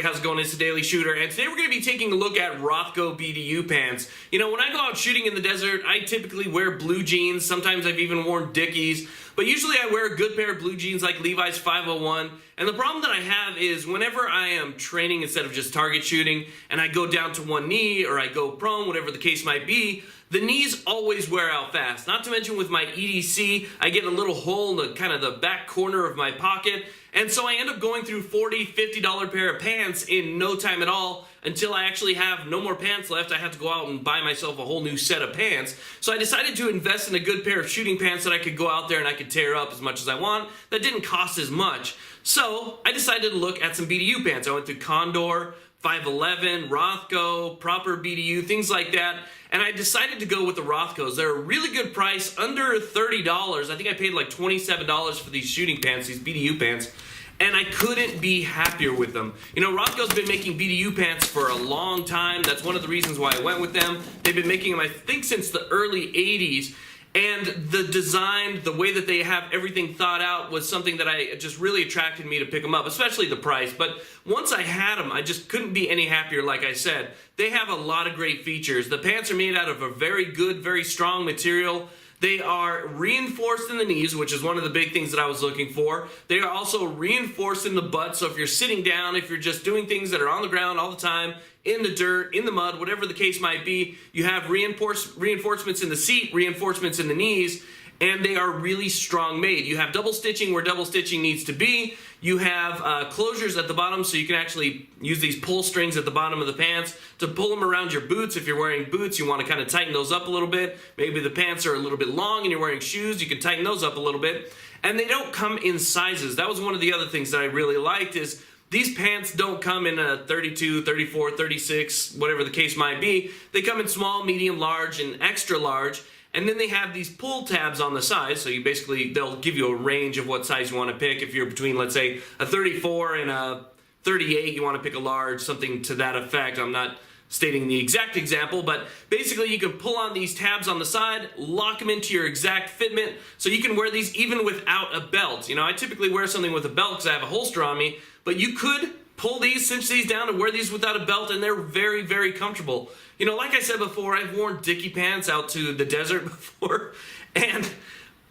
how's it going? It's the Daily Shooter, and today we're going to be taking a look at Rothco BDU pants. You know, when I go out shooting in the desert, I typically wear blue jeans. Sometimes I've even worn Dickies, but usually I wear a good pair of blue jeans like Levi's 501. And the problem that I have is whenever I am training instead of just target shooting, and I go down to one knee or I go prone, whatever the case might be, the knees always wear out fast. Not to mention with my EDC, I get a little hole in the kind of the back corner of my pocket, and so I end up going through $40, $50 pair of pants in no time at all until I actually have no more pants left. I have to go out and buy myself a whole new set of pants. So I decided to invest in a good pair of shooting pants that I could go out there and I could tear up as much as I want. That didn't cost as much. So I decided to look at some BDU pants. I went through Condor, 511, Rothco, proper BDU, things like that. And I decided to go with the Rothcos. They're a really good price, under $30. I think I paid like $27 for these shooting pants, these BDU pants. And I couldn't be happier with them. You know, Rothco's been making BDU pants for a long time. That's one of the reasons why I went with them. They've been making them, I think, since the early 80s. And the design, the way that they have everything thought out was something that just really attracted me to pick them up, especially the price. But once I had them, I just couldn't be any happier, like I said. They have a lot of great features. The pants are made out of a very good, very strong material. They are reinforced in the knees, which is one of the big things that I was looking for. They are also reinforced in the butt, so if you're sitting down, if you're just doing things that are on the ground all the time, in the dirt, in the mud, whatever the case might be, you have reinforcements in the seat, reinforcements in the knees, and they are really strong made. You have double stitching where double stitching needs to be. You have closures at the bottom, so you can actually use these pull strings at the bottom of the pants to pull them around your boots. If you're wearing boots, you want to kind of tighten those up a little bit. Maybe the pants are a little bit long and you're wearing shoes, you can tighten those up a little bit. And they don't come in sizes. That was one of the other things that I really liked is these pants don't come in a 32, 34, 36, whatever the case might be. They come in small, medium, large, and extra large. And then they have these pull tabs on the side, so you basically, they'll give you a range of what size you want to pick. If you're between, let's say, a 34 and a 38, you want to pick a large, something to that effect. I'm not stating the exact example, but basically you can pull on these tabs on the side, lock them into your exact fitment, so you can wear these even without a belt. You know, I typically wear something with a belt because I have a holster on me, but you could pull these, cinch these down, and wear these without a belt, and they're very, very comfortable. You know, like I said before, I've worn Dickie pants out to the desert before, and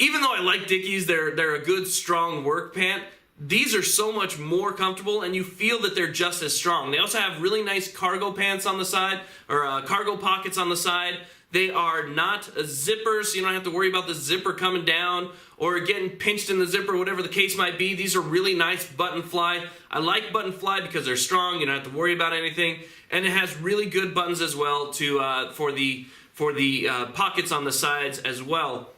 even though I like Dickies, they're a good, strong work pant. These are so much more comfortable, and you feel that they're just as strong. They also have really nice cargo pants on the side, or cargo pockets on the side. They are not zippers, so you don't have to worry about the zipper coming down or getting pinched in the zipper, whatever the case might be. These are really nice button fly. I like button fly because they're strong. You don't have to worry about anything. And it has really good buttons as well for the pockets on the sides as well.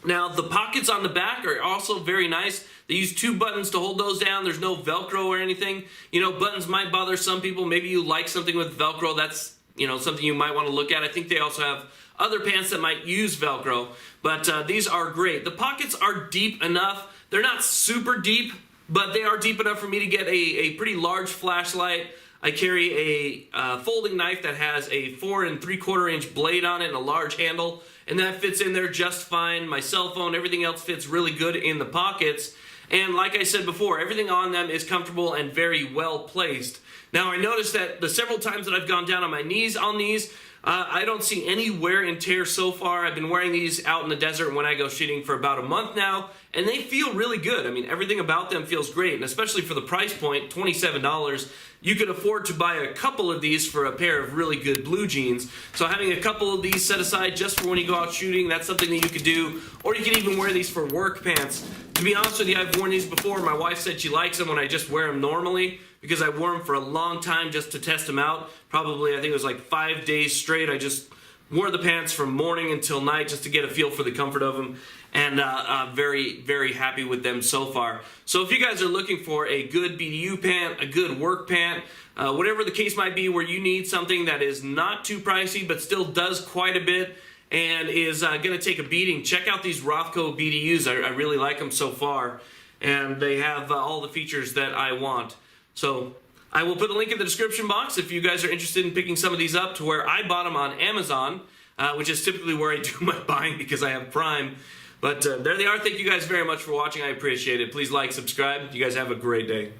Now, the pockets on the back are also very nice. They use two buttons to hold those down. There's no Velcro or anything. You know, buttons might bother some people. Maybe you like something with Velcro. That's, you know, something you might want to look at. I think they also have other pants that might use Velcro, but these are great. The pockets are deep enough. They're not super deep, but they are deep enough for me to get a pretty large flashlight. I carry a folding knife that has a 4 3/4 inch blade on it and a large handle, and that fits in there just fine. My cell phone, everything else fits really good in the pockets. And like I said before, everything on them is comfortable and very well placed. Now, I noticed that the several times that I've gone down on my knees on these, I don't see any wear and tear so far. I've been wearing these out in the desert when I go shooting for about a month now, and they feel really good. I mean, everything about them feels great, and especially for the price point, $27, you could afford to buy a couple of these for a pair of really good blue jeans. So having a couple of these set aside just for when you go out shooting, that's something that you could do, or you could even wear these for work pants. To be honest with you, I've worn these before. My wife said she likes them when I just wear them normally, because I wore them for a long time just to test them out. Probably, I think it was like 5 days straight. I just wore the pants from morning until night just to get a feel for the comfort of them. And very, very happy with them so far. So if you guys are looking for a good BDU pant, a good work pant, whatever the case might be where you need something that is not too pricey but still does quite a bit and is going to take a beating, check out these Rothco BDUs. I really like them so far. And they have all the features that I want. So I will put a link in the description box if you guys are interested in picking some of these up to where I bought them on Amazon, which is typically where I do my buying because I have Prime. But there they are. Thank you guys very much for watching. I appreciate it. Please like, subscribe. You guys have a great day.